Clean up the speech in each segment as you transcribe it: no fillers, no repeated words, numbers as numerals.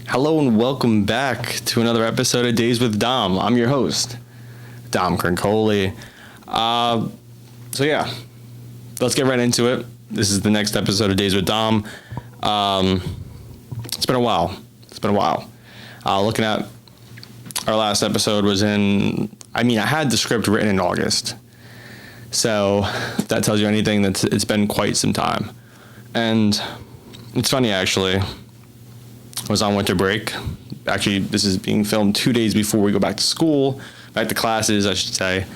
Hello and welcome back to another episode of Days with Dom. I'm your host, Dom Crincoli. Let's get right into it. This is the next episode of Days with Dom. It's been a while. Looking at our last episode I had the script written in August. So if that tells you anything, it's been quite some time. And it's funny, actually. I was on winter break. Actually, this is being filmed 2 days before we go back to classes, I should say.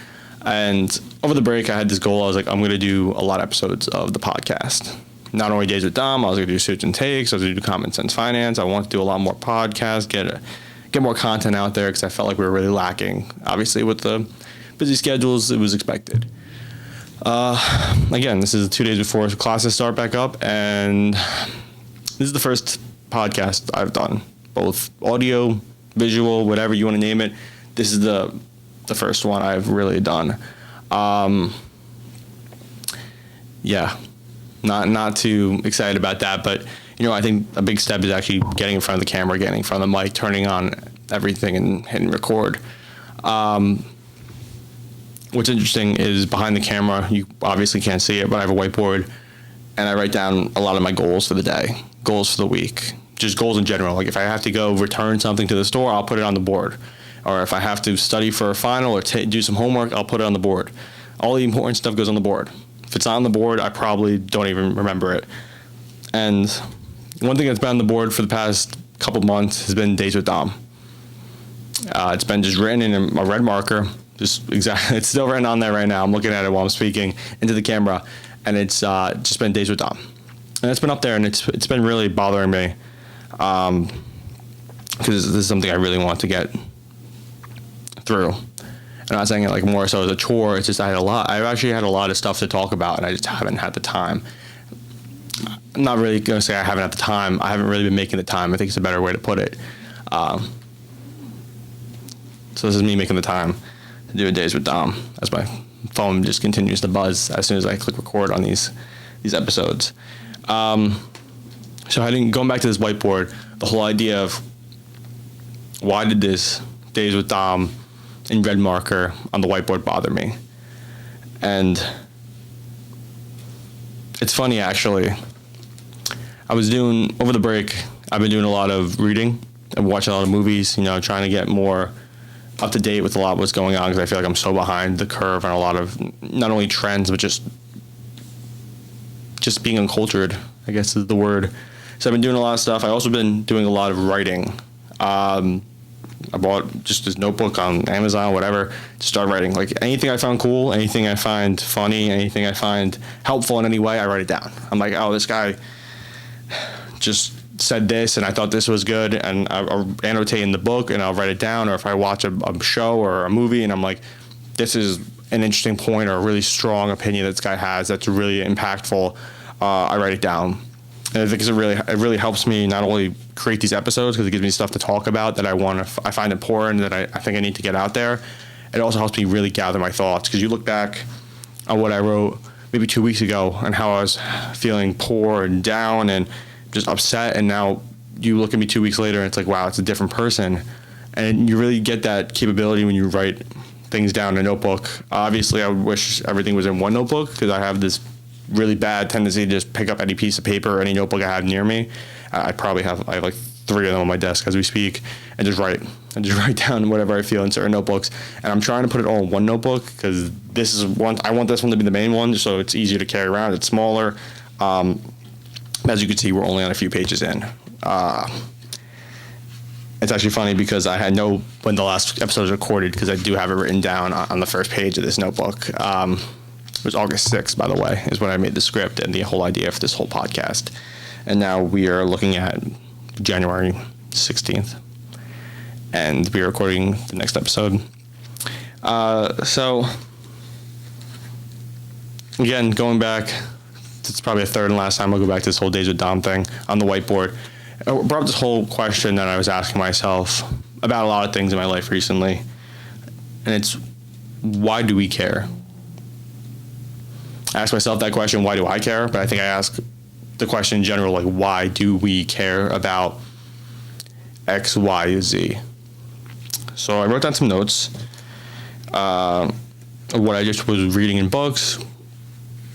And over the break, I had this goal. I was like, I'm going to do a lot of episodes of the podcast. Not only Days with Dom, I was going to do Suits and Takes. I was going to do Common Sense Finance. I want to do a lot more podcasts, get more content out there because I felt like we were really lacking. Obviously, with the busy schedules, it was expected. Again, this is 2 days before classes start back up, and this is the first podcast I've done, both audio, visual, whatever you want to name it. This is the first one I've really done. Not too excited about that, but I think a big step is actually getting in front of the camera, getting in front of the mic, turning on everything and hitting record. What's interesting is behind the camera, you obviously can't see it, but I have a whiteboard and I write down a lot of my goals for the day, goals for the week, just goals in general. Like if I have to go return something to the store, I'll put it on the board. Or if I have to study for a final or do some homework, I'll put it on the board. All the important stuff goes on the board. If it's on the board, I probably don't even remember it. And one thing that's been on the board for the past couple months has been Days with Dom. It's been just written in a red marker. It's still written on there right now. I'm looking at it while I'm speaking into the camera, and it's just been Days with Dom. And it's been up there, and it's been really bothering me because this is something I really want to get through. I'm not saying it like more so as a chore. It's just I've actually had a lot of stuff to talk about, and I just haven't had the time. I'm not really going to say I haven't had the time. I haven't really been making the time. I think it's a better way to put it. So this is me making the time to do Days with Dom, as my phone just continues to buzz as soon as I click record on these episodes. So going back to this whiteboard, the whole idea of why did this Days with Dom in red marker on the whiteboard bother me? And it's funny, actually. Over the break, I've been doing a lot of reading. I've watched a lot of movies, trying to get more up to date with a lot of what's going on because I feel like I'm so behind the curve on a lot of not only trends, but just being uncultured, I guess is the word. So I've been doing a lot of stuff. I've also been doing a lot of writing. I bought just this notebook on Amazon, whatever, to start writing. Like anything I found cool, anything I find funny, anything I find helpful in any way, I write it down. I'm like, oh, this guy just said this and I thought this was good, and I'll annotate in the book and I'll write it down. Or if I watch a show or a movie and I'm like, this is an interesting point or a really strong opinion that this guy has that's really impactful, I write it down. And I think it really helps me not only create these episodes because it gives me stuff to talk about that I find important, that I think I need to get out there. It also helps me really gather my thoughts, because you look back on what I wrote maybe 2 weeks ago and how I was feeling poor and down and just upset, and now you look at me 2 weeks later and it's like, wow, it's a different person. And you really get that capability when you write things down in a notebook. Obviously, I wish everything was in one notebook because I have this really bad tendency to just pick up any piece of paper or any notebook I have near me. I have like 3 of them on my desk as we speak, and just write down whatever I feel in certain notebooks. And I'm trying to put it all in one notebook because I want this one to be the main one, just so it's easier to carry around. It's smaller. As you can see, we're only on a few pages in. It's actually funny because I had when the last episode was recorded, because I do have it written down on the first page of this notebook. It was August 6th, by the way, is when I made the script and the whole idea for this whole podcast. And now we are looking at January 16th, and we are recording the next episode. So, again, going back, it's probably the third and last time I'll go back to this whole Days with Dom thing on the whiteboard. I brought up this whole question that I was asking myself about a lot of things in my life recently, and it's, why do we care? I ask myself that question, why do I care? But I think I ask the question in general, like, why do we care about X, Y, Z. So I wrote down some notes. What I just was reading in books,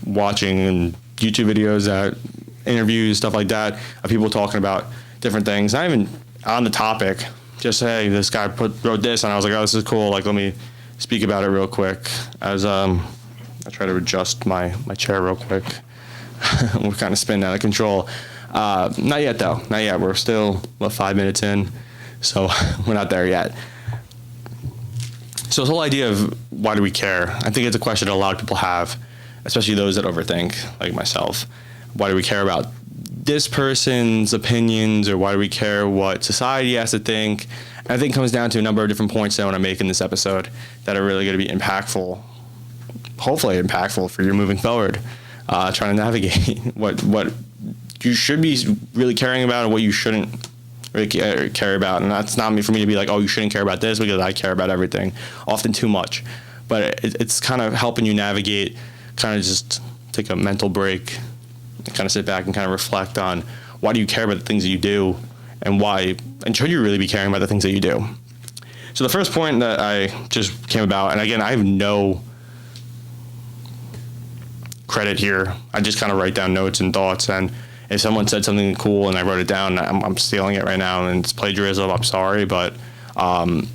watching in YouTube videos, interviews, stuff like that, of people talking about different things. Not even on the topic. Just, hey, this guy wrote this, and I was like, oh, this is cool. Like, let me speak about it real quick. As I try to adjust my chair real quick. We're kind of spinning out of control. Not yet, though. Not yet. We're still, 5 minutes in, so we're not there yet. So this whole idea of why do we care? I think it's a question that a lot of people have, especially those that overthink, like myself. Why do we care about this person's opinions, or why do we care what society has to think? And I think it comes down to a number of different points that I want to make in this episode that are really going to be impactful, hopefully impactful for you moving forward, trying to navigate what you should be really caring about and what you shouldn't really care about. And that's not for me to be like, oh, you shouldn't care about this, because I care about everything, often too much. But it's kind of helping you navigate, kind of just take a mental break, kind of sit back and kind of reflect on why do you care about the things that you do, and why, and should you really be caring about the things that you do. So the first point that I just came about, and again, I have no credit here. I just kind of write down notes and thoughts, and if someone said something cool and I wrote it down, I'm stealing it right now, and it's plagiarism. I'm sorry, but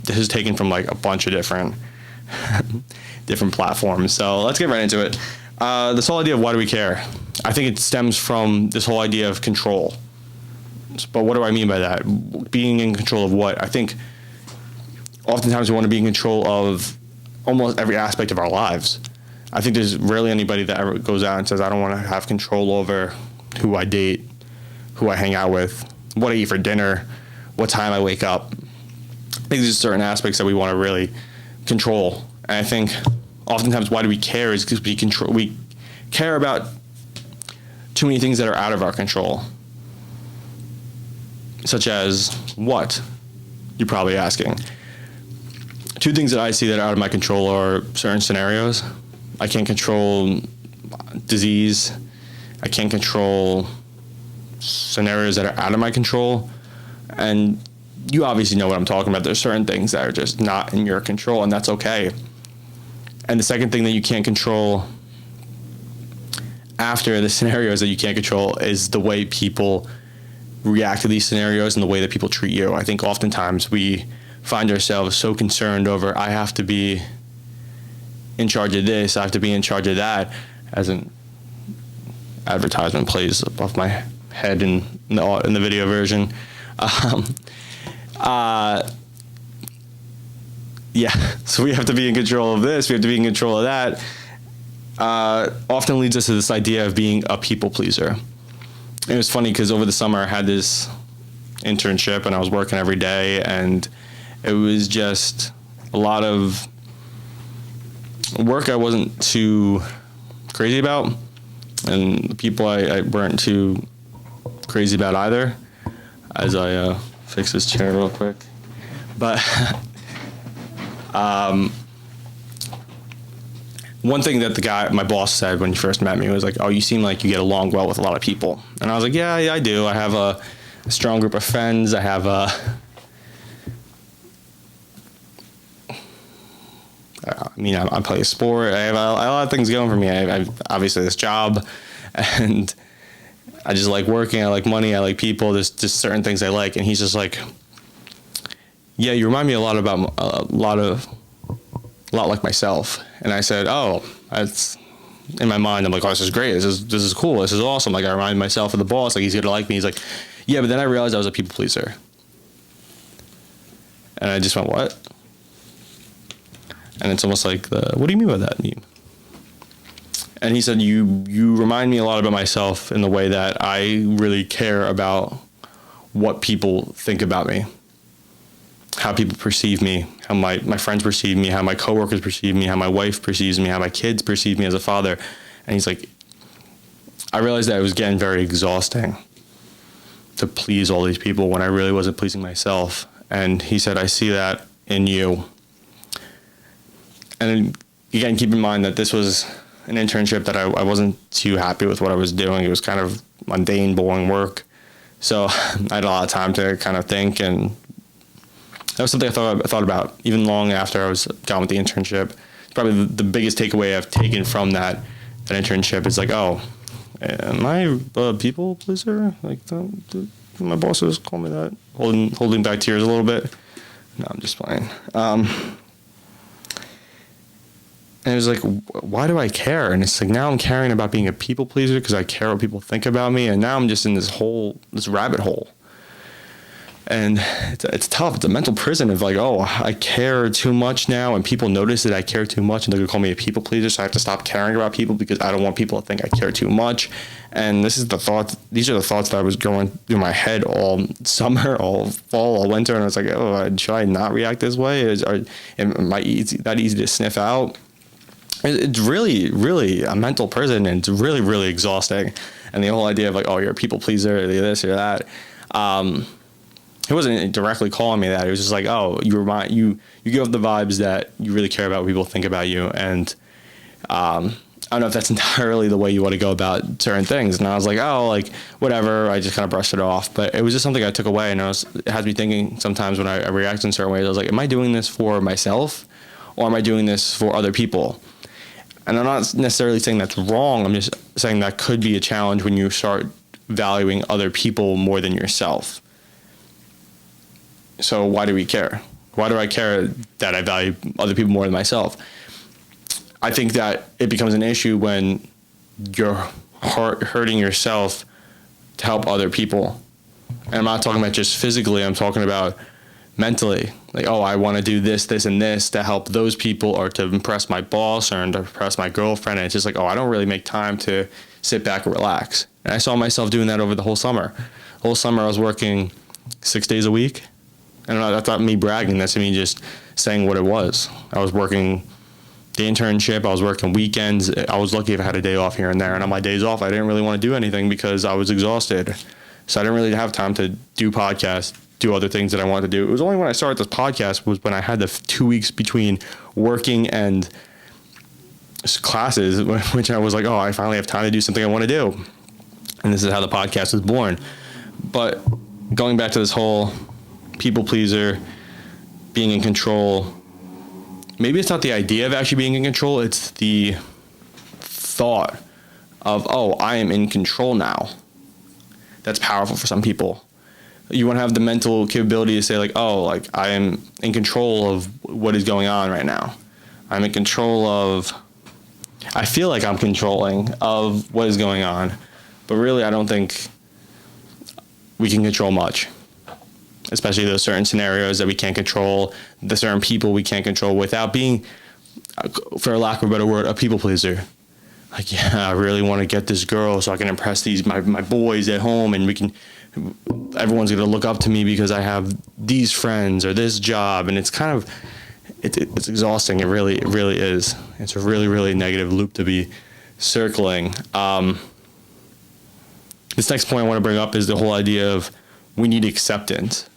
this is taken from like a bunch of different platforms. So let's get right into it. This whole idea of why do we care? I think it stems from this whole idea of control. But what do I mean by that? Being in control of what? I think oftentimes we want to be in control of almost every aspect of our lives. I think there's rarely anybody that ever goes out and says, I don't want to have control over who I date, who I hang out with, what I eat for dinner, what time I wake up. I think there's certain aspects that we want to really control. And I think oftentimes why do we care is because we care about too many things that are out of our control. Such as what? You're probably asking. Two things that I see that are out of my control are certain scenarios. I can't control disease. I can't control scenarios that are out of my control. And you obviously know what I'm talking about. There's certain things that are just not in your control, and that's okay. And the second thing that you can't control after the scenarios that you can't control is the way people react to these scenarios and the way that people treat you. I think oftentimes we find ourselves so concerned over, I have to be in charge of this, I have to be in charge of that, as an advertisement plays above my head in the video version. So we have to be in control of this, we have to be in control of that. Often leads us to this idea of being a people pleaser. It was funny because over the summer I had this internship and I was working every day, and it was just a lot of work I wasn't too crazy about, and the people I weren't too crazy about either. As I fix this chair real quick. But one thing that my boss said when he first met me was like, oh, you seem like you get along well with a lot of people. And I was like, yeah, I do. I have a strong group of friends. I have I play a sport. I have a lot of things going for me. I have obviously this job, and I just like working. I like money. I like people. There's just certain things I like. And he's just like, yeah, you remind me a lot like myself. And I said, oh, that's in my mind. I'm like, oh, this is great. This is cool. This is awesome. Like, I remind myself of the boss. Like, he's going to like me. He's like, yeah, but then I realized I was a people pleaser. And I just went, what? And it's almost like, what do you mean by that? And he said, you remind me a lot about myself in the way that I really care about what people think about me, how people perceive me, how my friends perceive me, how my coworkers perceive me, how my wife perceives me, how my kids perceive me as a father. And he's like, I realized that it was getting very exhausting to please all these people when I really wasn't pleasing myself. And he said, I see that in you. And again, keep in mind that this was an internship that I wasn't too happy with what I was doing. It was kind of mundane, boring work. So I had a lot of time to kind of think and That was something I thought about even long after I was done with the internship. Probably the biggest takeaway I've taken from that internship is like, oh, am I a people pleaser? Like, my bosses call me that, holding back tears a little bit. No, I'm just playing. And it was like, why do I care? And it's like, now I'm caring about being a people pleaser because I care what people think about me. And now I'm just in this rabbit hole. And it's tough. It's a mental prison of like, oh, I care too much now, and people notice that I care too much, and they're gonna call me a people pleaser, so I have to stop caring about people because I don't want people to think I care too much. And these are the thoughts that I was going through my head all summer, all fall, all winter, and I was like, oh, should I not react this way? Am I that easy to sniff out? It's really, really a mental prison, and it's really, really exhausting. And the whole idea of like, oh, you're a people pleaser, or this or that. It wasn't directly calling me that. It was just like, oh, you give off the vibes that you really care about what people think about you. And I don't know if that's entirely the way you want to go about certain things. And I was like, oh, like, whatever. I just kind of brushed it off. But it was just something I took away. And it has me thinking sometimes when I react in certain ways. I was like, am I doing this for myself, or am I doing this for other people? And I'm not necessarily saying that's wrong. I'm just saying that could be a challenge when you start valuing other people more than yourself. So why do we care? Why do I care that I value other people more than myself? I think that it becomes an issue when you're hurting yourself to help other people. And I'm not talking about just physically. I'm talking about mentally. Like, oh, I want to do this, this, and this to help those people, or to impress my boss, or to impress my girlfriend. And it's just like, oh, I don't really make time to sit back and relax. And I saw myself doing that over the whole summer. The whole summer I was working 6 days a week. And that's not me bragging. That's me just saying what it was. I was working the internship. I was working weekends. I was lucky if I had a day off here and there. And on my days off, I didn't really want to do anything because I was exhausted. So I didn't really have time to do podcasts, do other things that I wanted to do. It was only when I started this podcast was when I had the 2 weeks between working and classes, which I was like, oh, I finally have time to do something I want to do. And this is how the podcast was born. But going back to this whole people pleaser, being in control, maybe it's not the idea of actually being in control, it's the thought of, oh, I am in control now. That's powerful for some people. You want to have the mental capability to say like, oh, like I am in control of what is going on right now. I'm in control of, I feel like I'm controlling of what is going on, but really I don't think we can control much. Especially those certain scenarios that we can't control, the certain people we can't control, without being, for lack of a better word, a people pleaser. Like, yeah, I really want to get this girl so I can impress my boys at home, and everyone's going to look up to me because I have these friends or this job. And it's kind of, it's exhausting. It really is. It's a really, really negative loop to be circling. This next point I want to bring up is the whole idea of we need acceptance.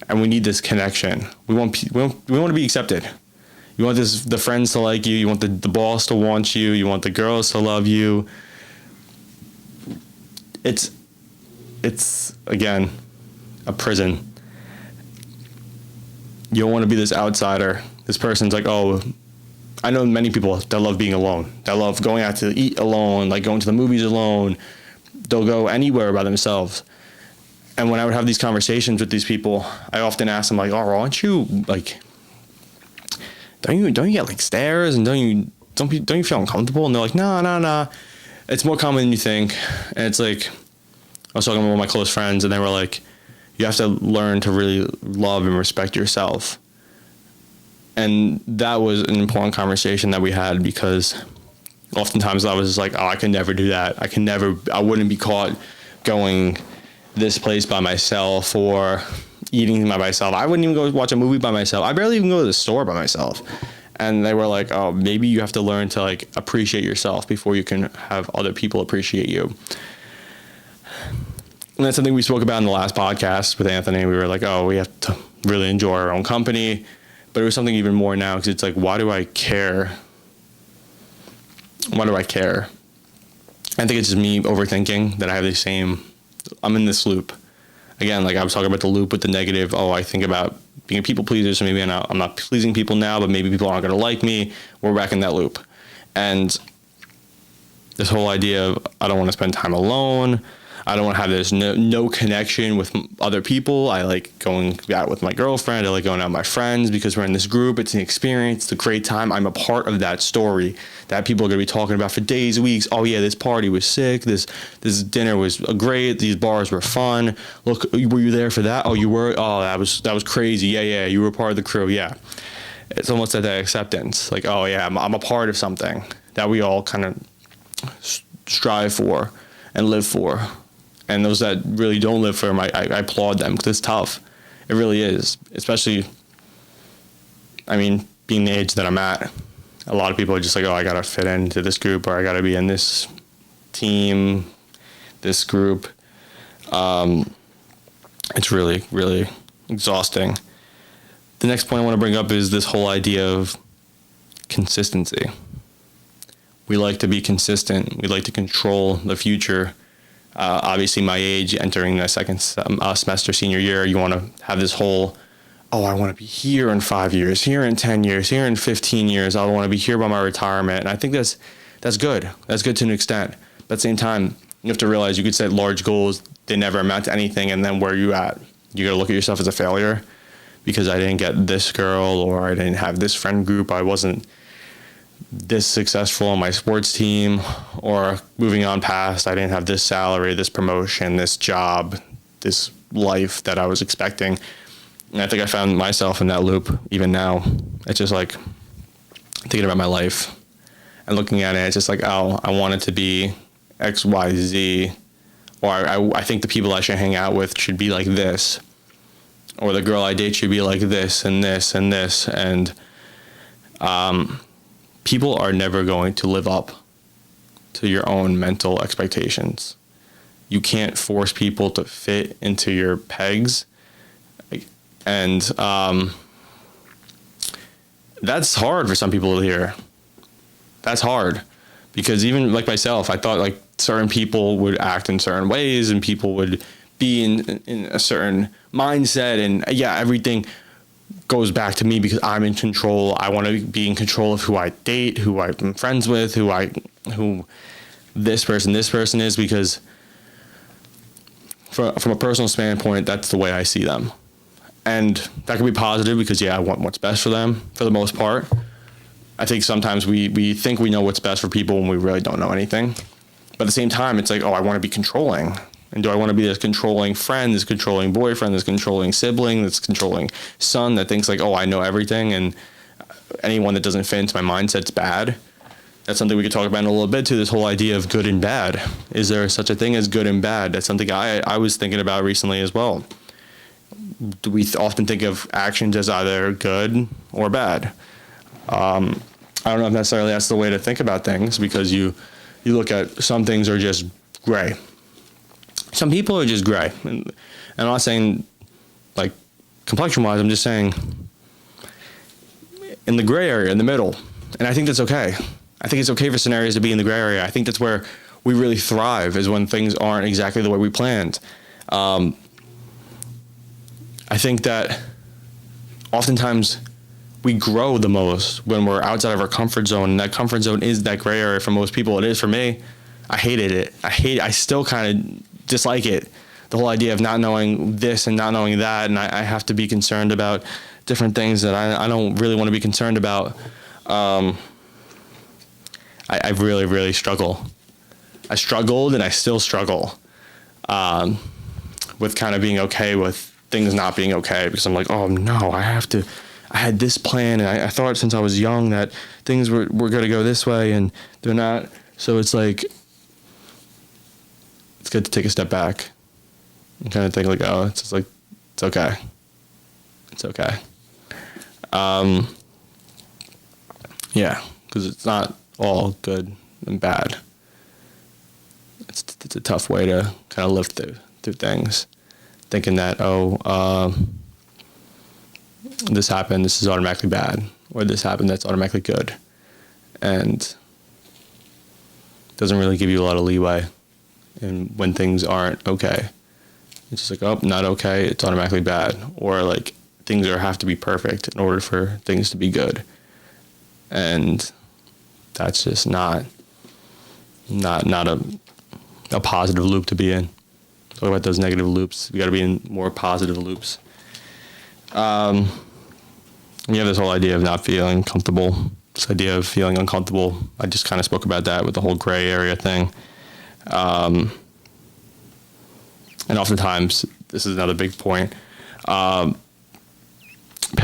And we need this connection. We want to be accepted. You want the friends to like you. You want the boss to want you. You want the girls to love you. It's again a prison. You don't want to be this outsider. This person's like, oh, I know many people that love being alone. That love going out to eat alone, like going to the movies alone. They'll go anywhere by themselves. And when I would have these conversations with these people, I often ask them like, "Oh, aren't you like? Don't you get like stares, and don't you feel uncomfortable?" And they're like, "No. It's more common than you think." And it's like, I was talking to one of my close friends, and they were like, "You have to learn to really love and respect yourself." And that was an important conversation that we had, because oftentimes I was just like, "Oh, I can never do that. I wouldn't be caught going this place by myself or eating by myself. I wouldn't even go watch a movie by myself. I barely even go to the store by myself." And they were like, "Oh, maybe you have to learn to like appreciate yourself before you can have other people appreciate you." And that's something we spoke about in the last podcast with Anthony. We were like, oh, we have to really enjoy our own company. But it was something even more now, because it's like, why do I care? Why do I care? I think it's just me overthinking that I have I'm in this loop. again, like I was talking about the loop with the negative. Oh, I think about being a people pleaser, so maybe I'm not pleasing people now, but maybe people aren't going to like me. We're back in that loop. And this whole idea of I don't want to spend time alone. I don't want to have this no connection with other people. I like going out with my girlfriend. I like going out with my friends because we're in this group. It's an experience. It's a great time. I'm a part of that story that people are going to be talking about for days, weeks. Oh yeah, this party was sick. This dinner was great. These bars were fun. Look, were you there for that? Oh, you were. Oh, that was crazy. Yeah. You were part of the crew. Yeah. It's almost like that acceptance. Like, oh yeah, I'm a part of something that we all kind of strive for and live for. And those that really don't live for them, I applaud them because it's tough. It really is. Especially, I mean, being the age that I'm at, a lot of people are just like, oh, I got to fit into this group or I got to be in this team, this group. It's really, really exhausting. The next point I want to bring up is this whole idea of consistency. We like to be consistent. We like to control the future. Obviously, my age, entering the second semester senior year, you want to have this whole, oh, I want to be here in 5 years, here in 10 years, here in 15 years. I want to be here by my retirement. And I think that's good. That's good to an extent. But at the same time, you have to realize you could set large goals. They never amount to anything. And then where are you at? You got to look at yourself as a failure because I didn't get this girl or I didn't have this friend group. I wasn't this successful on my sports team, or moving on past, I didn't have this salary, this promotion, this job, this life that I was expecting. And I think I found myself in that loop even now. It's just like thinking about my life and looking at it, it's just like, oh, I want it to be X, Y, Z, or I think the people I should hang out with should be like this, or the girl I date should be like this and this and this. And people are never going to live up to your own mental expectations. You can't force people to fit into your pegs. And that's hard for some people to hear. That's hard. Because even like myself, I thought like certain people would act in certain ways and people would be in a certain mindset. And yeah, everything goes back to me because I'm in control. I want to be in control of who I date, who I'm friends with, who this person is, because from a personal standpoint, that's the way I see them. And that can be positive because, yeah, I want what's best for them for the most part. I think sometimes we think we know what's best for people when we really don't know anything. But at the same time, it's like, oh, I want to be controlling. And do I want to be this controlling friend, this controlling boyfriend, this controlling sibling, this controlling son that thinks like, oh, I know everything, and anyone that doesn't fit into my mindset's bad? That's something we could talk about in a little bit too, this whole idea of good and bad. Is there such a thing as good and bad? That's something I was thinking about recently as well. Do we often think of actions as either good or bad? I don't know if necessarily that's the way to think about things, because you look at some things are just gray. Some people are just gray. And I'm not saying like complexion-wise, I'm just saying in the gray area, in the middle. And I think that's okay. I think it's okay for scenarios to be in the gray area. I think that's where we really thrive, is when things aren't exactly the way we planned. I think that oftentimes we grow the most when we're outside of our comfort zone. And that comfort zone is that gray area for most people. It is for me. I hated it. I still kind of dislike it. The whole idea of not knowing this and not knowing that. And I have to be concerned about different things that I don't really want to be concerned about. I really, really struggle. I struggled and I still struggle with kind of being okay with things not being okay, because I'm like, oh no, I had this plan and I thought since I was young that things were going to go this way and they're not. So it's like, it's good to take a step back and kind of think like, oh, it's just like, it's okay. It's okay. Yeah, because it's not all good and bad. It's a tough way to kind of live through things, thinking that, this happened, this is automatically bad, or this happened, that's automatically good, and doesn't really give you a lot of leeway in when things aren't okay. It's just like, oh, not okay. It's automatically bad. Or like things have to be perfect in order for things to be good. And that's just not a positive loop to be in. Talk about those negative loops. We got to be in more positive loops. You have this whole idea of not feeling comfortable. This idea of feeling uncomfortable. I just kind of spoke about that with the whole gray area thing. And oftentimes, this is another big point, paying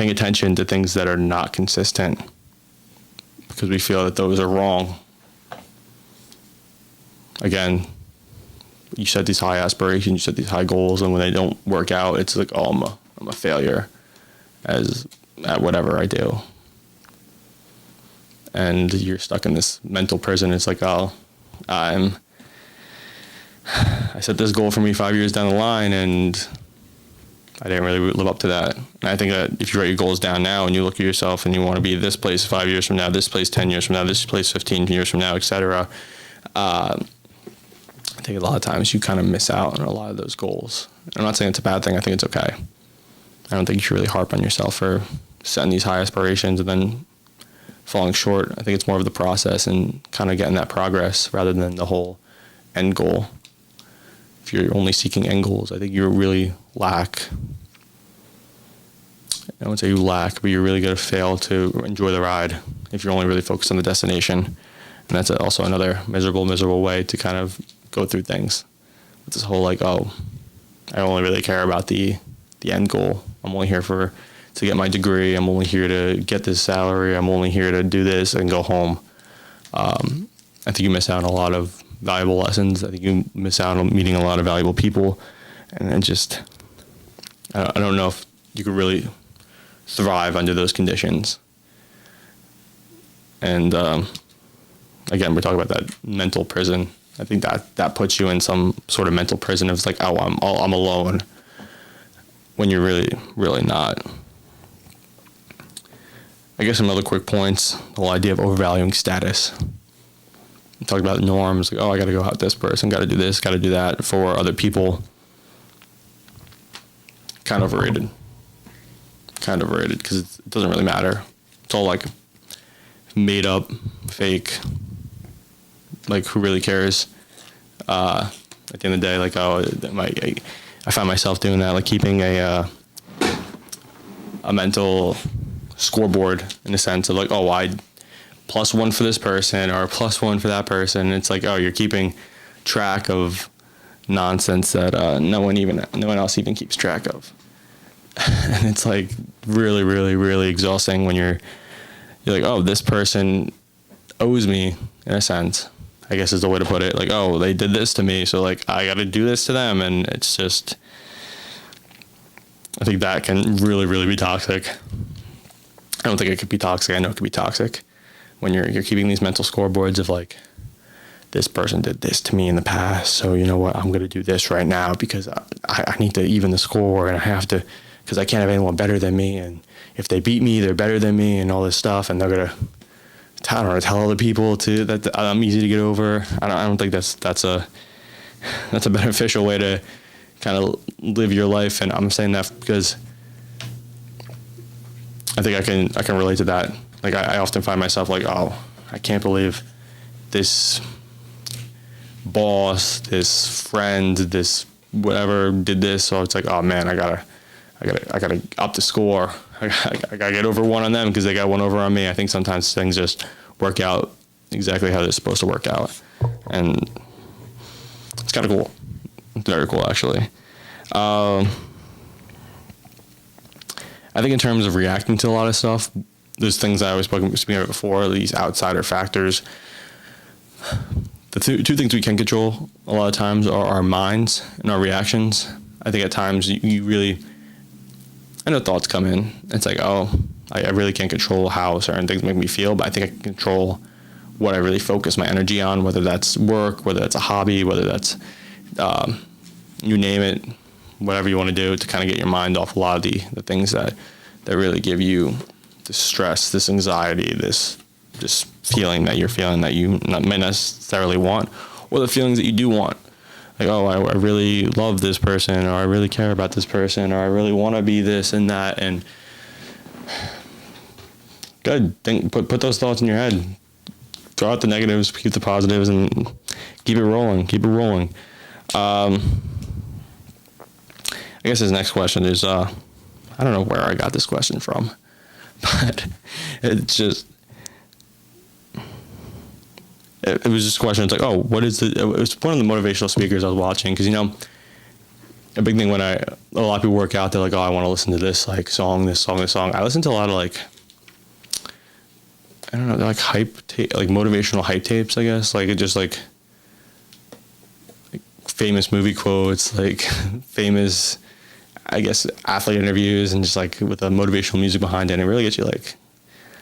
attention to things that are not consistent because we feel that those are wrong. Again, you set these high aspirations, you set these high goals, and when they don't work out, it's like, oh, I'm a failure at whatever I do. And you're stuck in this mental prison. It's like, oh, I set this goal for me 5 years down the line, and I didn't really live up to that. And I think that if you write your goals down now and you look at yourself and you want to be this place 5 years from now, this place 10 years from now, this place 15 years from now, etc., I think a lot of times you kind of miss out on a lot of those goals. I'm not saying it's a bad thing. I think it's okay. I don't think you should really harp on yourself for setting these high aspirations and then falling short. I think it's more of the process and kind of getting that progress rather than the whole end goal. If you're only seeking end goals, I think you really lack. I wouldn't say you lack, but you're really going to fail to enjoy the ride if you're only really focused on the destination. And that's also another miserable way to kind of go through things. With this whole like, oh, I only really care about the end goal. I'm only here to get my degree. I'm only here to get this salary. I'm only here to do this and go home. I think you miss out on a lot of valuable lessons. I think you miss out on meeting a lot of valuable people. And then I don't know if you could really thrive under those conditions. And again, we're talking about that mental prison. I think that puts you in some sort of mental prison of like, oh, I'm alone, when you're really not. I guess some other quick points, the whole idea of overvaluing status. We talked about norms, like, oh, I got to go out with this person, got to do this, got to do that for other people. Kind of overrated because it doesn't really matter. It's all like made up, fake. Like, who really cares? At the end of the day, like, oh, I find myself doing that, like keeping a mental scoreboard in a sense of like, oh, I +1 for this person or +1 for that person. It's like, oh, you're keeping track of nonsense that no one else even keeps track of. And it's like really exhausting when you're like, oh, this person owes me in a sense, I guess is the way to put it. Like, oh, they did this to me, so like I got to do this to them, and it's just, I think that can really be toxic. I don't think it could be toxic. I know it could be toxic when you're keeping these mental scoreboards of like, this person did this to me in the past, so you know what, I'm gonna do this right now because I need to even the score, and I have to, because I can't have anyone better than me, and if they beat me, they're better than me, and all this stuff, and they're gonna, I don't know, tell other people too that I'm easy to get over. I don't think that's a beneficial way to kind of live your life. And I'm saying that because I think I can relate to that. Like, I often find myself like, oh, I can't believe this boss, this friend, this whatever did this. So it's like, oh man, I gotta up the score. I gotta get over one on them because they got one over on me. I think sometimes things just work out exactly how they're supposed to work out, and it's kind of cool. It's very cool, actually. I think in terms of reacting to a lot of stuff, there's things I was speaking about before, these outsider factors. The two things we can control a lot of times are our minds and our reactions. I think at times you really, I know thoughts come in. It's like, oh, I really can't control how certain things make me feel, but I think I can control what I really focus my energy on, whether that's work, whether that's a hobby, whether that's, you name it, whatever you want to do to kind of get your mind off a lot of the things that really give you this stress, this anxiety, this feeling that you're feeling that you may necessarily want, or the feelings that you do want. like, oh, I really love this person, or I really care about this person, or I really want to be this and that. And good. Put those thoughts in your head. Throw out the negatives, keep the positives, and keep it rolling. Keep it rolling. I guess his next question is, I don't know where I got this question from, but it's just, it was just a question. It's like, oh, it was one of the motivational speakers I was watching. Cause a big thing when a lot of people work out, they're like, oh, I want to listen to this, like song. I listen to a lot of like, I don't know, they're like like motivational hype tapes, I guess. Like it just like famous movie quotes, like famous, I guess, athlete interviews, and just like with the motivational music behind it. And it really gets you like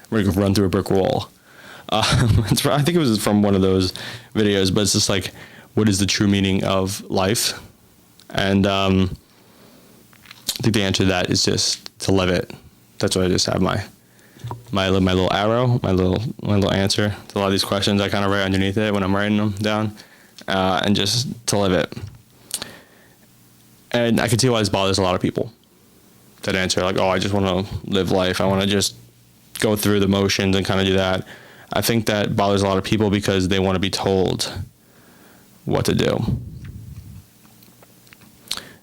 ready to run through a brick wall. I think it was from one of those videos, but it's just like, what is the true meaning of life? And I think the answer to that is just to live it. That's what I just have my little arrow, my little answer to a lot of these questions. I kind of write underneath it when I'm writing them down, and just to live it. And I can see why this bothers a lot of people. That answer, like, oh, I just want to live life. I want to just go through the motions and kind of do that. I think that bothers a lot of people because they want to be told what to do.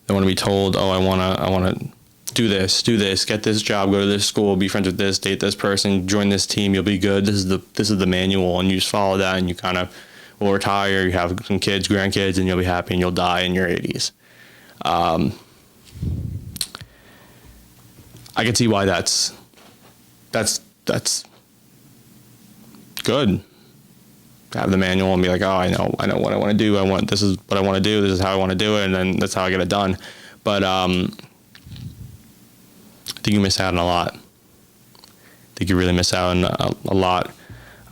They want to be told, oh, I want to do this, get this job, go to this school, be friends with this, date this person, join this team, you'll be good. This is the manual, and you just follow that, and you kind of will retire, you have some kids, grandkids, and you'll be happy, and you'll die in your 80s. I can see why that's good. Have the manual and be like, oh, I know what I want to do. This is what I want to do. This is how I want to do it, and then that's how I get it done. But I think you miss out on a lot. I think you really miss out on a lot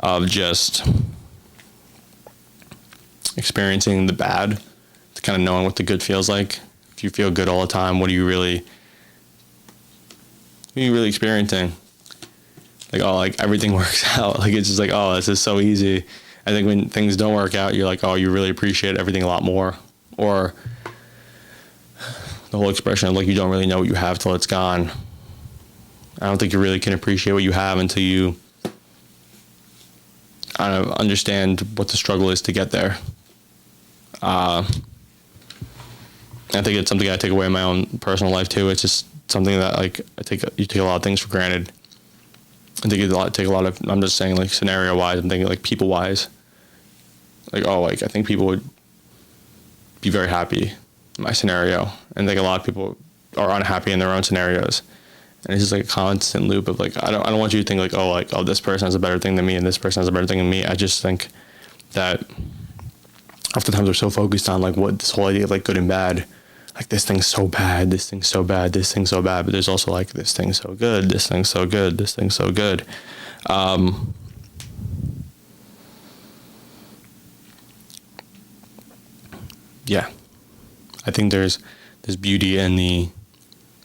of just experiencing the bad, to kind of knowing what the good feels like. If you feel good all the time, what are you really experiencing? Like, oh, like everything works out. Like, it's just like, oh, this is so easy. I think when things don't work out, you're like, oh, you really appreciate everything a lot more. Or the whole expression of like, you don't really know what you have till it's gone. I don't think you really can appreciate what you have until you understand what the struggle is to get there. I think it's something I take away in my own personal life too. It's just something that like you take a lot of things for granted. I think I'm just saying like scenario wise, I'm thinking like people wise. Like, oh, like I think people would be very happy in my scenario. And I think a lot of people are unhappy in their own scenarios. And it's just like a constant loop of like, I don't want you to think like, oh, this person has a better thing than me and this person has a better thing than me. I just think that oftentimes we're so focused on like what this whole idea of like good and bad, like this thing's so bad, this thing's so bad, this thing's so bad, but there's also like this thing's so good, this thing's so good, this thing's so good. Yeah, I think there's beauty in the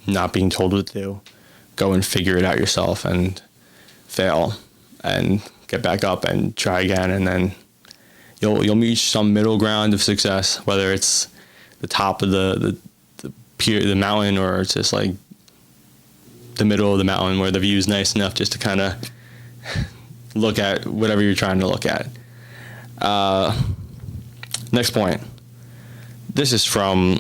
not being told what to do. Go and figure it out yourself and fail and get back up and try again, and then you'll reach some middle ground of success, whether it's the top of the mountain or it's just like the middle of the mountain where the view is nice enough just to kind of look at whatever you're trying to look at. Next point. This is from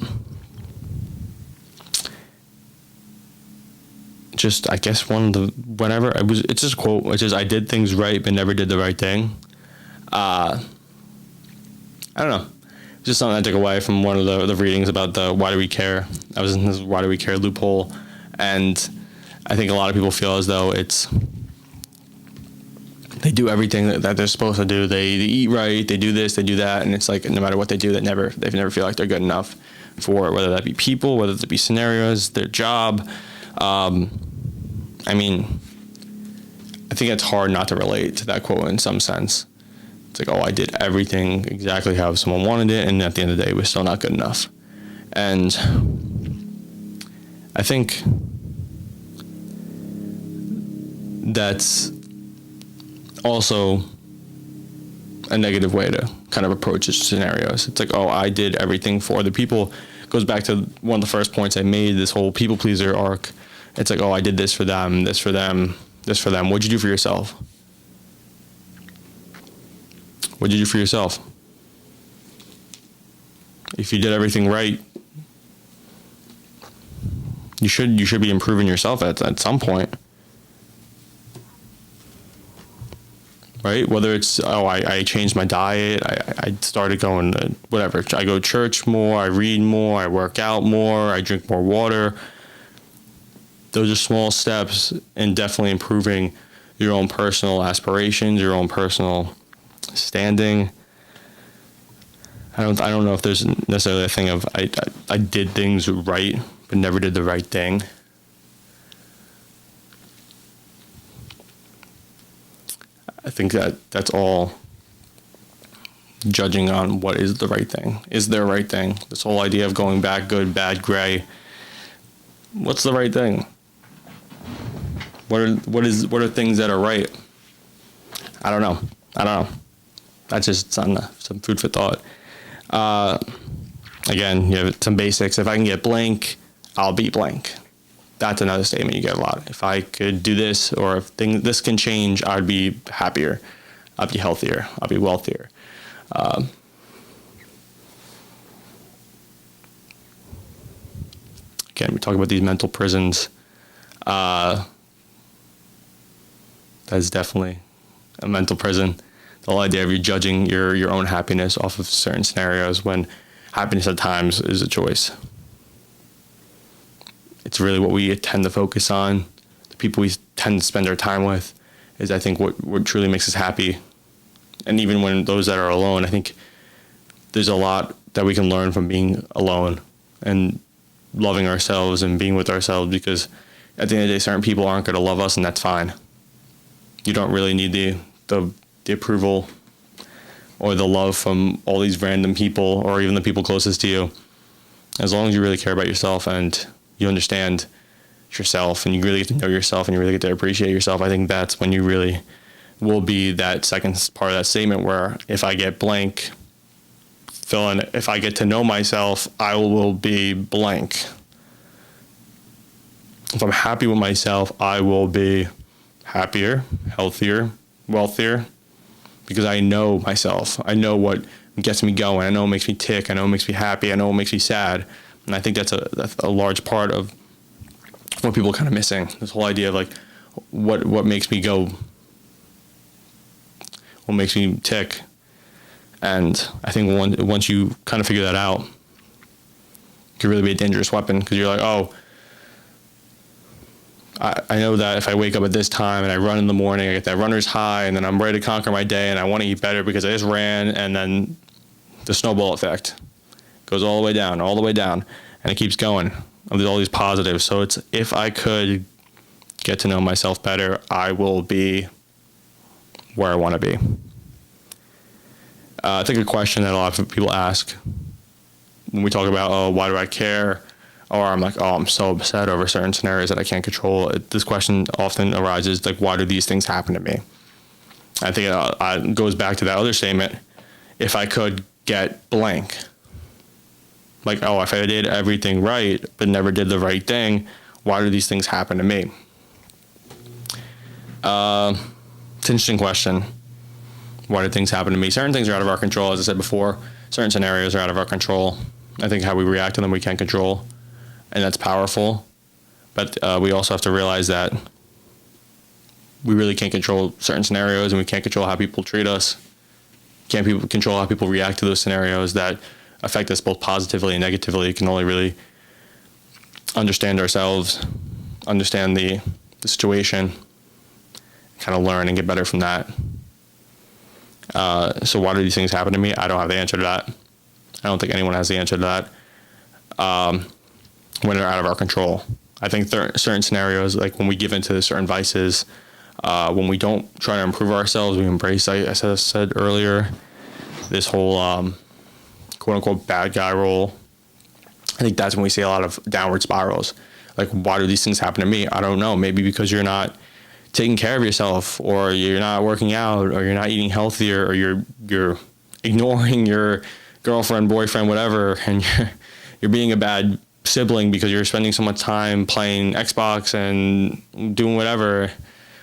just, I guess, it's just a quote, which is, I did things right, but never did the right thing. I don't know. It's just something I took away from one of the readings about the why do we care. I was in this why do we care loophole. And I think a lot of people feel as though they do everything that they're supposed to do. They eat right, they do this, they do that. And it's like, no matter what they do, they never feel like they're good enough for it, whether that be people, whether that be scenarios, their job. I mean, I think it's hard not to relate to that quote in some sense. It's like, oh, I did everything exactly how someone wanted it, and at the end of the day, it was still not good enough. And I think that's also a negative way to kind of approaches scenarios. It's like, oh, I did everything for other people. Goes back to one of the first points I made, this whole people pleaser arc. It's like, oh, I did this for them, this for them, this for them. What'd you do for yourself? What'd you do for yourself? If you did everything right, you should be improving yourself at some point. Right? Whether it's, oh, I changed my diet, I started going to whatever. I go to church more, I read more, I work out more, I drink more water. Those are small steps in definitely improving your own personal aspirations, your own personal standing. I don't know if there's necessarily a thing of I did things right, but never did the right thing. I think that's all judging on what is the right thing. Is there a right thing? This whole idea of going back, good, bad, gray. What's the right thing? What are things that are right? I don't know. That's just some food for thought. Again, you have some basics. If I can get blank, I'll be blank. That's another statement you get a lot. If I could do this, or if this can change, I'd be happier. I'd be healthier. I'd be wealthier. Again, we talk about these mental prisons. That's definitely a mental prison. The whole idea of you judging your own happiness off of certain scenarios, when happiness at times is a choice. It's really what we tend to focus on. The people we tend to spend our time with is, I think, what truly makes us happy. And even when those that are alone, I think there's a lot that we can learn from being alone and loving ourselves and being with ourselves, because at the end of the day, certain people aren't going to love us, and that's fine. You don't really need the approval or the love from all these random people, or even the people closest to you. As long as you really care about yourself and you understand yourself, and you really get to know yourself, and you really get to appreciate yourself, I think that's when you really will be that second part of that statement, where if I get blank, fill in, if I get to know myself, I will be blank. If I'm happy with myself, I will be happier, healthier, wealthier, because I know myself. I know what gets me going. I know what makes me tick. I know what makes me happy. I know what makes me sad. And I think that's a large part of what people are kind of missing. This whole idea of like, what makes me go, what makes me tick. And I think once you kind of figure that out, it could really be a dangerous weapon, because you're like, oh, I know that if I wake up at this time and I run in the morning, I get that runner's high, and then I'm ready to conquer my day, and I want to eat better because I just ran, and then the snowball effect goes all the way down, and it keeps going. And there's all these positives. So it's, if I could get to know myself better, I will be where I want to be. I think a question that a lot of people ask when we talk about, oh, why do I care? Or I'm like, oh, I'm so upset over certain scenarios that I can't control. This question often arises, like, why do these things happen to me? I think it goes back to that other statement. If I could get blank, like, oh, if I did everything right but never did the right thing, why do these things happen to me? It's an interesting question. Why do things happen to me? Certain things are out of our control, as I said before. Certain scenarios are out of our control. I think how we react to them, we can't control. And that's powerful. But we also have to realize that we really can't control certain scenarios, and we can't control how people treat us. Can't control how people react to those scenarios that affect us both positively and negatively. We can only really understand ourselves, understand the situation, kind of learn and get better from that. So why do these things happen to me? I don't have the answer to that. I don't think anyone has the answer to that. When they're out of our control. I think certain scenarios, like when we give into certain vices, when we don't try to improve ourselves, we embrace, as I said earlier, this whole quote-unquote bad guy role. I think that's when we see a lot of downward spirals. Like, why do these things happen to me? I don't know. Maybe because you're not taking care of yourself, or you're not working out, or you're not eating healthier, or you're ignoring your girlfriend, boyfriend, whatever, and you're being a bad sibling because you're spending so much time playing Xbox and doing whatever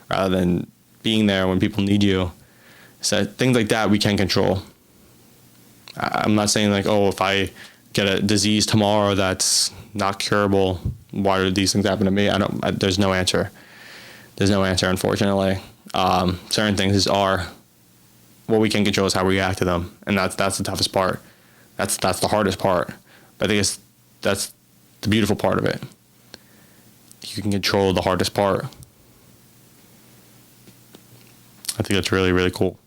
rather than being there when people need you. So things like that we can control. I'm not saying like, oh, if I get a disease tomorrow that's not curable, why do these things happen to me? There's no answer. There's no answer, unfortunately. Certain things are, what we can control is how we react to them, and that's the toughest part. That's the hardest part. But I think that's the beautiful part of it. You can control the hardest part. I think that's really, really cool.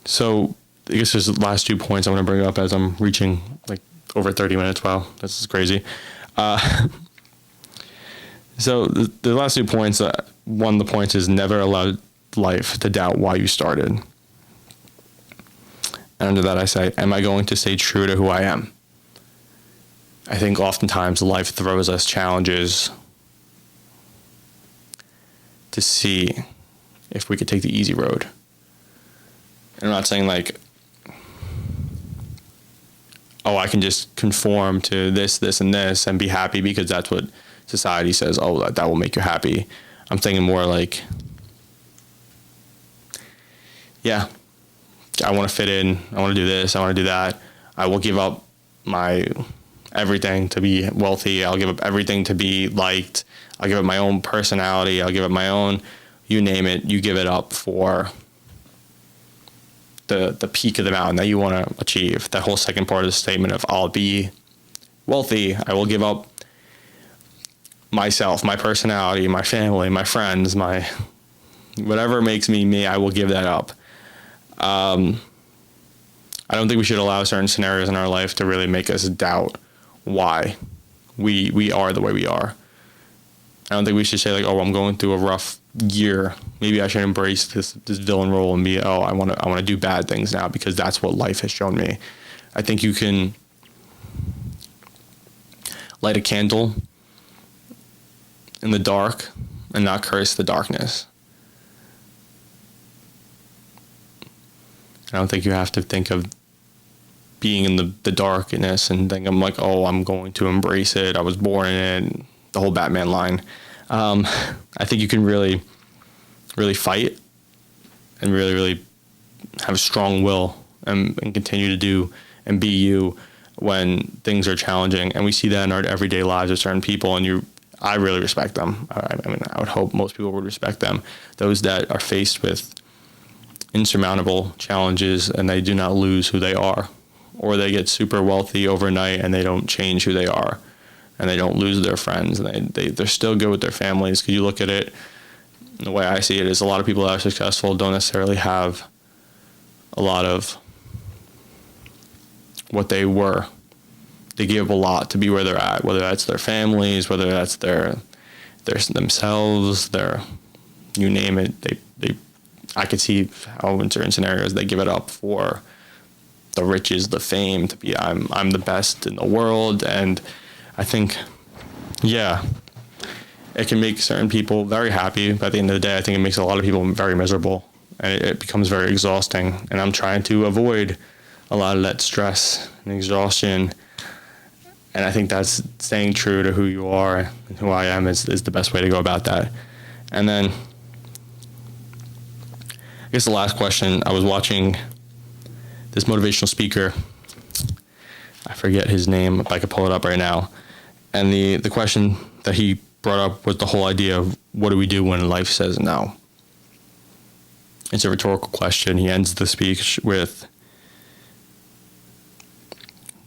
So I guess there's the last 2 points I want to bring up as I'm reaching like over 30 minutes. Wow, this is crazy. So the last 2 points, one of the points is never allow life to doubt why you started. And under that I say, am I going to stay true to who I am? I think oftentimes life throws us challenges to see if we could take the easy road. And I'm not saying like, oh, I can just conform to this, and this and be happy because that's what society says, oh, that will make you happy. I'm thinking more like, yeah, I want to fit in. I want to do this. I want to do that. I will give up my everything to be wealthy. I'll give up everything to be liked. I'll give up my own personality. I'll give up my own, you name it, you give it up for the peak of the mountain that you want to achieve. That whole second part of the statement of I'll be wealthy. I will give up myself, my personality, my family, my friends, my whatever makes me me, I will give that up. I don't think we should allow certain scenarios in our life to really make us doubt why we are the way we are. I don't think we should say like, oh, I'm going through a rough year. Maybe I should embrace this villain role and be, oh, I want to do bad things now because that's what life has shown me. I think you can light a candle in the dark and not curse the darkness. I don't think you have to think of being in the darkness and think I'm like, oh, I'm going to embrace it. I was born in it. The whole Batman line. I think you can really, really fight and really, really have a strong will and continue to do and be you when things are challenging. And we see that in our everyday lives of certain people. And I really respect them. I mean, I would hope most people would respect them. Those that are faced with insurmountable challenges and they do not lose who they are, or they get super wealthy overnight and they don't change who they are, and they don't lose their friends, and they're still good with their families. Because you look at it, the way I see it is a lot of people that are successful don't necessarily have a lot of what they were. They give a lot to be where they're at, whether that's their families, whether that's their themselves, you name it. I could see how in certain scenarios they give it up for the riches, the fame, to be I'm the best in the world. And I think, yeah, it can make certain people very happy, but at the end of the day, I think it makes a lot of people very miserable, and it becomes very exhausting. And I'm trying to avoid a lot of that stress and exhaustion. And I think that's staying true to who you are and who I am is the best way to go about that. And then I guess the last question, I was watching this motivational speaker. I forget his name, if I could pull it up right now. And the question that he brought up was the whole idea of what do we do when life says no? It's a rhetorical question. He ends the speech with,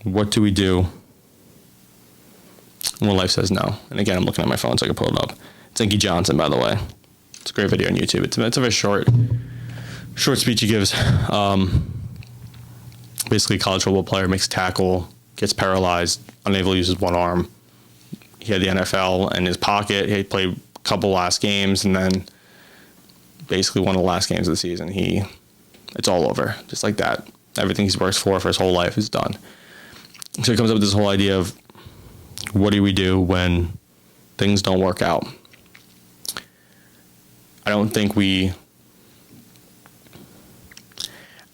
what do we do when life says no? And again, I'm looking at my phone so I can pull it up. It's Inky Johnson, by the way. It's a great video on YouTube. It's a very short speech he gives. Basically, a college football player makes a tackle, gets paralyzed, unable to use his one arm. He had the NFL in his pocket. He played a couple last games, and then basically one of the last games of the season, it's all over, just like that. Everything he's worked for his whole life is done. So he comes up with this whole idea of what do we do when things don't work out? I don't think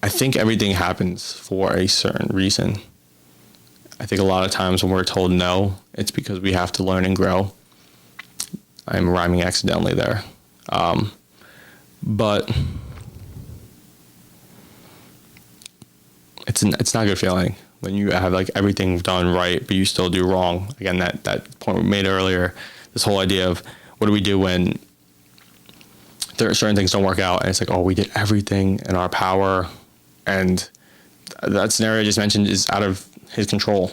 I think everything happens for a certain reason. I think a lot of times when we're told no, it's because we have to learn and grow. I'm rhyming accidentally there. But it's not a good feeling when you have like everything done right, but you still do wrong. Again, that point we made earlier, this whole idea of what do we do when there are certain things don't work out, and it's like, oh, we did everything in our power, and that scenario I just mentioned is out of his control.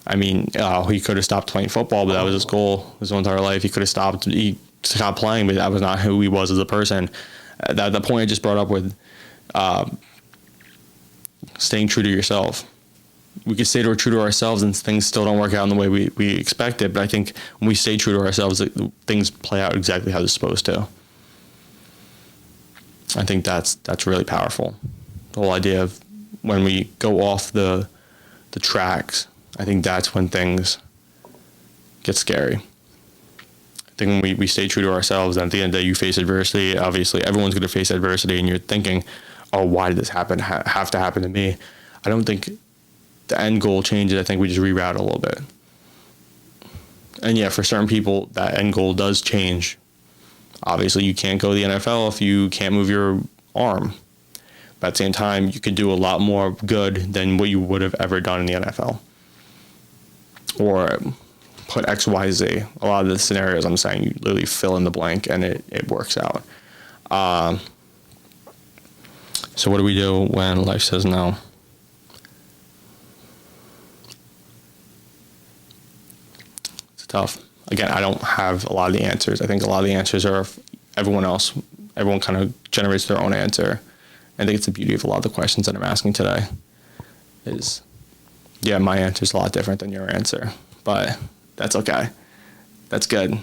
I mean, he could have stopped playing football, but that was his goal his whole entire life. He could have stopped playing, but that was not who he was as a person. The point I just brought up with staying true to yourself. We could stay true to ourselves and things still don't work out in the way we expected, but I think when we stay true to ourselves, things play out exactly how they're supposed to. I think that's really powerful. The whole idea of when we go off the tracks, I think that's when things get scary. I think when we stay true to ourselves, and at the end of the day, you face adversity. Obviously, everyone's going to face adversity, and you're thinking, oh, why did this have to happen to me? I don't think the end goal changes. I think we just reroute a little bit. And yeah, for certain people, that end goal does change. Obviously, you can't go to the NFL if you can't move your arm. But at the same time, you could do a lot more good than what you would have ever done in the NFL. Or put X, Y, Z. A lot of the scenarios I'm saying, you literally fill in the blank and it works out. So what do we do when life says no? It's tough. Again, I don't have a lot of the answers. I think a lot of the answers are everyone else. Everyone kind of generates their own answer. I think it's the beauty of a lot of the questions that I'm asking today is, yeah, my answer is a lot different than your answer, but that's okay. That's good.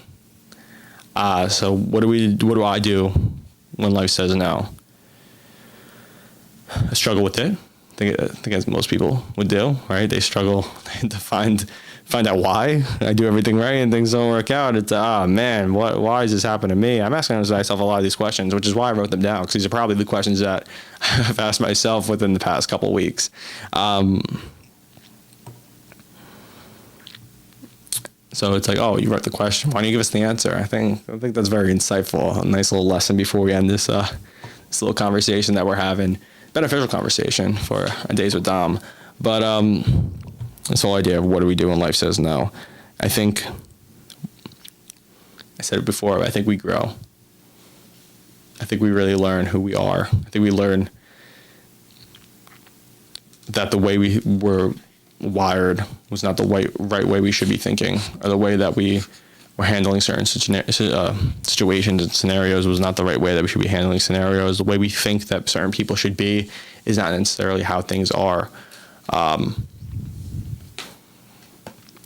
So what do I do when life says no? I struggle with it. I think as most people would do, right? They struggle to find out why I do everything right and things don't work out. It's, man, why does this happen to me? I'm asking myself a lot of these questions, which is why I wrote them down, because these are probably the questions that I've asked myself within the past couple of weeks. So it's like, oh, you wrote the question. Why don't you give us the answer? I think that's very insightful. A nice little lesson before we end this little conversation that we're having. Beneficial conversation for a Days with Dom. But this whole idea of what do we do when life says no? I think, I said it before, I think we grow. I think we really learn who we are. I think we learn that the way we were wired was not the right way we should be thinking, or the way that we were handling certain situations and scenarios was not the right way that we should be handling scenarios. The way we think that certain people should be is not necessarily how things are.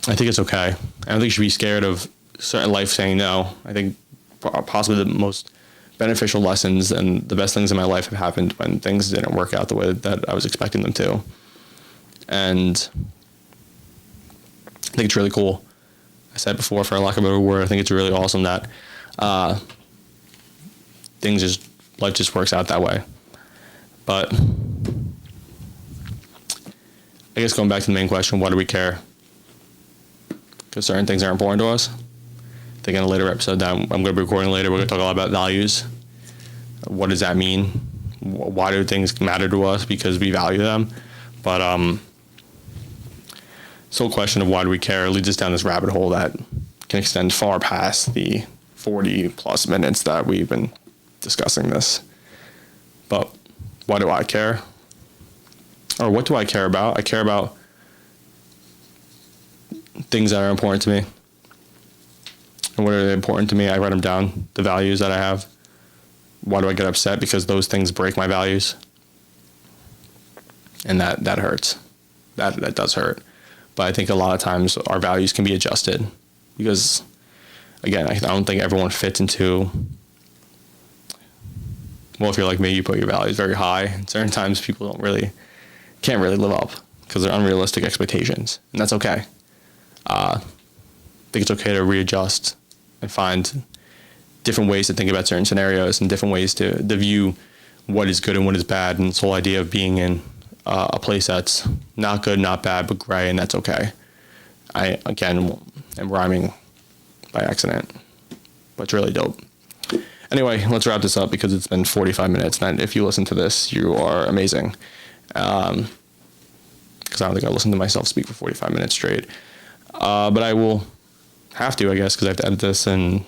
I think it's okay. I don't think you should be scared of certain life saying no. I think possibly the most beneficial lessons and the best things in my life have happened when things didn't work out the way that I was expecting them to. And I think it's really cool. I said before, for lack of a better word, I think it's really awesome that life just works out that way. But I guess going back to the main question, why do we care? Because certain things are important to us. I think in a later episode that I'm going to be recording later, we're going to talk a lot about values. What does that mean? Why do things matter to us? Because we value them. But this whole question of why do we care leads us down this rabbit hole that can extend far past the 40 plus minutes that we've been discussing this. But why do I care? Or what do I care about? I care about things that are important to me. And what are they important to me? I write them down, the values that I have. Why do I get upset? Because those things break my values. And that hurts. That does hurt. But I think a lot of times our values can be adjusted because, again, I don't think everyone fits into, well, if you're like me, you put your values very high. And certain times people can't really live up because they're unrealistic expectations. And that's okay. I think it's okay to readjust and find different ways to think about certain scenarios and different ways to view what is good and what is bad. And this whole idea of being in a place that's not good, not bad, but gray, and that's okay. I, again, am rhyming by accident, but it's really dope. Anyway, let's wrap this up because it's been 45 minutes. And if you listen to this, you are amazing. Because I don't think I listened to myself speak for 45 minutes straight. But I will have to, I guess, because I have to edit this and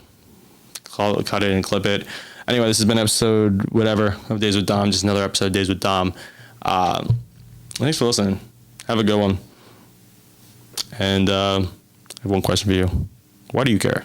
cut it and clip it. Anyway, this has been episode whatever of Days with Dom, just another episode of Days with Dom. Thanks for listening. Have a good one. And I have one question for you. Why do you care?